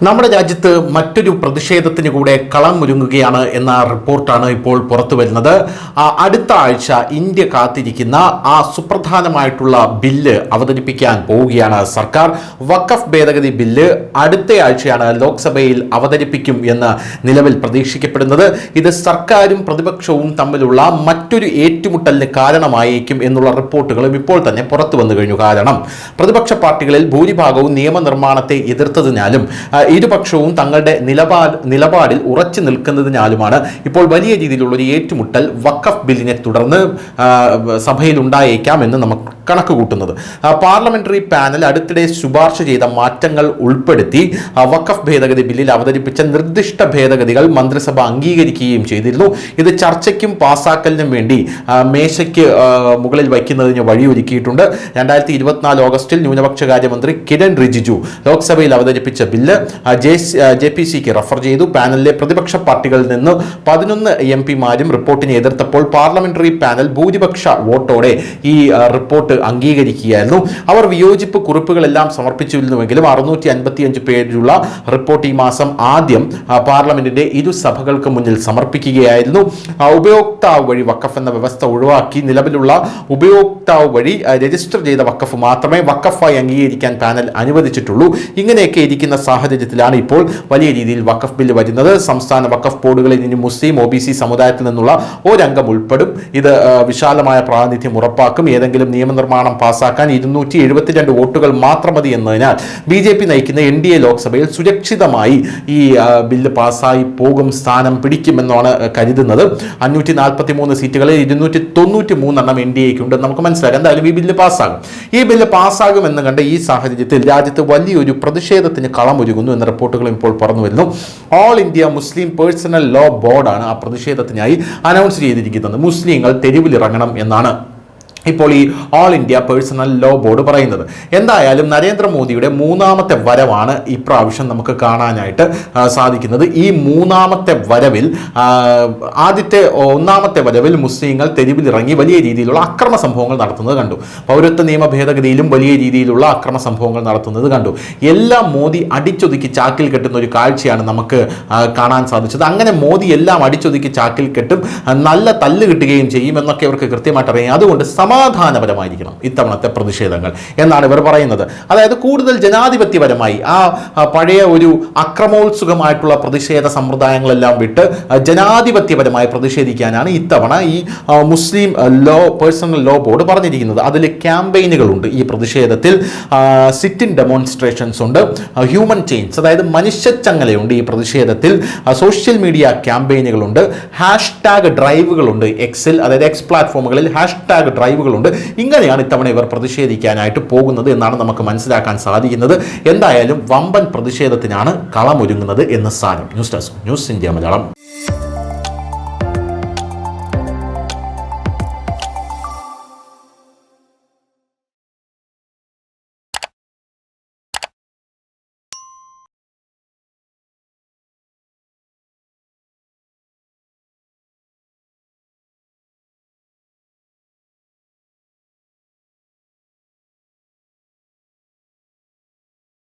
നമ്മുടെ രാജ്യത്ത് മറ്റൊരു പ്രതിഷേധത്തിന് കൂടെ കളമൊരുങ്ങുകയാണ് എന്ന റിപ്പോർട്ടാണ് ഇപ്പോൾ പുറത്തു വരുന്നത്. അടുത്ത ആഴ്ച ഇന്ത്യ കാത്തിരിക്കുന്ന ആ സുപ്രധാനമായിട്ടുള്ള ബില്ല് അവതരിപ്പിക്കാൻ പോവുകയാണ് സർക്കാർ. വഖഫ് ഭേദഗതി ബില്ല് അടുത്ത ആഴ്ചയാണ് ലോക്സഭയിൽ അവതരിപ്പിക്കും എന്ന് നിലവിൽ പ്രതീക്ഷിക്കപ്പെടുന്നത്. ഇത് സർക്കാരും പ്രതിപക്ഷവും തമ്മിലുള്ള മറ്റൊരു ഏറ്റുമുട്ടലിന് കാരണമായേക്കും എന്നുള്ള റിപ്പോർട്ടുകളും ഇപ്പോൾ തന്നെ പുറത്തു വന്നു കഴിഞ്ഞു. കാരണം പ്രതിപക്ഷ പാർട്ടികളിൽ ഭൂരിഭാഗവും നിയമനിർമ്മാണത്തെ എതിർത്തതിനാലും ഇരുപക്ഷവും തങ്ങളുടെ നിലപാടിൽ ഉറച്ചു നിൽക്കുന്നതിനാലുമാണ് ഇപ്പോൾ വലിയ രീതിയിലുള്ള ഒരു ഏറ്റുമുട്ടൽ വഖഫ് ബില്ലിനെ തുടർന്ന് സഭയിൽ ഉണ്ടായേക്കാം എന്ന് നമുക്ക് കണക്ക് കൂട്ടുന്നത്. പാർലമെന്ററി പാനൽ അടുത്തിടെ ശുപാർശ ചെയ്ത മാറ്റങ്ങൾ ഉൾപ്പെടുത്തി വഖഫ് ഭേദഗതി ബില്ലിൽ അവതരിപ്പിച്ച നിർദ്ദിഷ്ട ഭേദഗതികൾ മന്ത്രിസഭ അംഗീകരിക്കുകയും ചെയ്തിരുന്നു. ഇത് ചർച്ചയ്ക്കും പാസാക്കലിനും വേണ്ടി മേശയ്ക്ക് മുകളിൽ വയ്ക്കുന്നതിന് വഴിയൊരുക്കിയിട്ടുണ്ട്. 2024 ഓഗസ്റ്റിൽ ന്യൂനപക്ഷകാര്യമന്ത്രി കിരൺ റിജിജു ലോക്സഭയിൽ അവതരിപ്പിച്ച ബില്ല് JPCക്ക് റഫർ ചെയ്തു. പാനലിലെ പ്രതിപക്ഷ പാർട്ടികളിൽ നിന്ന് 11 MP-മാരും റിപ്പോർട്ടിനെ എതിർത്തപ്പോൾ പാർലമെന്ററി പാനൽ ഭൂരിപക്ഷ വോട്ടോടെ ഈ റിപ്പോർട്ട് അംഗീകരിക്കുകയായിരുന്നു. അവർ വിയോജിപ്പ് കുറിപ്പുകളെല്ലാം സമർപ്പിച്ചിരുന്നുവെങ്കിലും 655 പേരുള്ള റിപ്പോർട്ട് ഈ മാസം ആദ്യം പാർലമെന്റിന്റെ ഇരു സഭകൾക്ക് മുന്നിൽ സമർപ്പിക്കുകയായിരുന്നു. ഉപയോക്താവ് വഴി വഖഫ് എന്ന വ്യവസ്ഥ ഒഴിവാക്കി നിലവിലുള്ള ഉപയോക്താവ് വഴി രജിസ്റ്റർ ചെയ്ത വഖഫ് മാത്രമേ വഖഫായി അംഗീകരിക്കാൻ പാനൽ അനുവദിച്ചിട്ടുള്ളൂ. ഇങ്ങനെയൊക്കെ ഇരിക്കുന്ന സാഹചര്യത്തിലാണ് ഇപ്പോൾ വലിയ രീതിയിൽ വഖഫ് ബില്ല് വരുന്നത്. സംസ്ഥാന വഖഫ് ബോർഡുകളിൽ ഇനി മുസ്ലിം OBC സമുദായത്തിൽ നിന്നുള്ള ഒരംഗം ഉൾപ്പെടും. ഇത് വിശാലമായ പ്രാതിനിധ്യം ഉറപ്പാക്കും. ഏതെങ്കിലും നിയമനിർമ്മാണം പാസാക്കാൻ 272 വോട്ടുകൾ മാത്രം മതി എന്നതിനാൽ BJP നയിക്കുന്ന NDA ലോക്സഭയിൽ സുരക്ഷിതമായി ഈ ബില്ല് പാസ്സായി പോകും, സ്ഥാനം പിടിക്കുമെന്നാണ് കരുതുന്നത്. 543 സീറ്റുകളിൽ 293 NDAക്ക് ഉണ്ട്. നമുക്ക് മനസ്സിലാക്കാം എന്തായാലും ഈ ബില്ല് പാസ്സാകും. ഈ ബില്ല് പാസ്സാകുമെന്ന് കണ്ട ഈ സാഹചര്യത്തിൽ രാജ്യത്ത് വലിയൊരു പ്രതിഷേധത്തിന് കളമൊരുങ്ങുന്നു എന്ന റിപ്പോർട്ടുകളും ഇപ്പോൾ പറഞ്ഞു വരുന്നു. All India Muslim personal law ബോർഡാണ് ആ പ്രതിഷേധത്തിനായി അനൗൺസ് ചെയ്തിരിക്കുന്നത്. മുസ്ലിങ്ങൾ തെരുവിലിറങ്ങണം എന്നാണ് ഇപ്പോൾ ഈ all India personal law board പറയുന്നത്. എന്തായാലും നരേന്ദ്രമോദിയുടെ മൂന്നാമത്തെ വരവാണ് ഇപ്രാവശ്യം നമുക്ക് കാണാനായിട്ട് സാധിക്കുന്നത്. ഈ മൂന്നാമത്തെ വരവിൽ ഒന്നാമത്തെ വരവിൽ മുസ്ലിങ്ങൾ തെരുവിലിറങ്ങി വലിയ രീതിയിലുള്ള അക്രമ സംഭവങ്ങൾ നടത്തുന്നത് കണ്ടു. പൗരത്വ നിയമ ഭേദഗതിയിലും വലിയ രീതിയിലുള്ള അക്രമ സംഭവങ്ങൾ നടത്തുന്നത് കണ്ടു. എല്ലാം മോദി അടിച്ചൊതുക്കി ചാക്കിൽ കെട്ടുന്ന ഒരു കാഴ്ചയാണ് നമുക്ക് കാണാൻ സാധിച്ചത്. അങ്ങനെ മോദി എല്ലാം അടിച്ചൊതുക്കി ചാക്കിൽ കെട്ടും, നല്ല തല്ല് കിട്ടുകയും ചെയ്യും എന്നൊക്കെ അവർക്ക് കൃത്യമായിട്ട് അറിയാം. അതുകൊണ്ട് സമാധാനപരമായിരിക്കണം ഇത്തവണത്തെ പ്രതിഷേധങ്ങൾ എന്നാണ് ഇവർ പറയുന്നത്. അതായത് കൂടുതൽ ജനാധിപത്യപരമായി പഴയ ഒരു അക്രമോത്സുകമായിട്ടുള്ള പ്രതിഷേധ സമ്പ്രദായങ്ങളെല്ലാം വിട്ട് ജനാധിപത്യപരമായി പ്രതിഷേധിക്കാനാണ് ഇത്തവണ ഈ മുസ്ലിം പേഴ്സണൽ ലോ ബോർഡ് പറഞ്ഞിരിക്കുന്നത്. അതിൽ ക്യാമ്പയിനുകളുണ്ട്. ഈ പ്രതിഷേധത്തിൽ സിറ്റ് ഇൻ ഡെമോൺസ്ട്രേഷൻസ് ഉണ്ട്, ഹ്യൂമൻ ചെയിൻസ് അതായത് മനുഷ്യച്ചങ്ങലയുണ്ട്. ഈ പ്രതിഷേധത്തിൽ സോഷ്യൽ മീഡിയ ക്യാമ്പയിനുകളുണ്ട്, ഹാഷ്ടാഗ് ഡ്രൈവുകളുണ്ട്. എക്സിൽ അതായത് എക്സ് പ്ലാറ്റ്ഫോമുകളിൽ ഹാഷ്ടാഗ് ഡ്രൈവുകളുണ്ട്. ഇങ്ങനെയാണ് ഇത്തവണ ഇവർ പ്രതിഷേധിക്കാനായിട്ട് പോകുന്നത് എന്നാണ് നമുക്ക് മനസ്സിലാക്കാൻ സാധിക്കുന്നത്. എന്തായാലും വമ്പൻ പ്രതിഷേധത്തിനാണ് കളമൊരുങ്ങുന്നത് എന്ന് സാരം. News desk, news India Malayalam.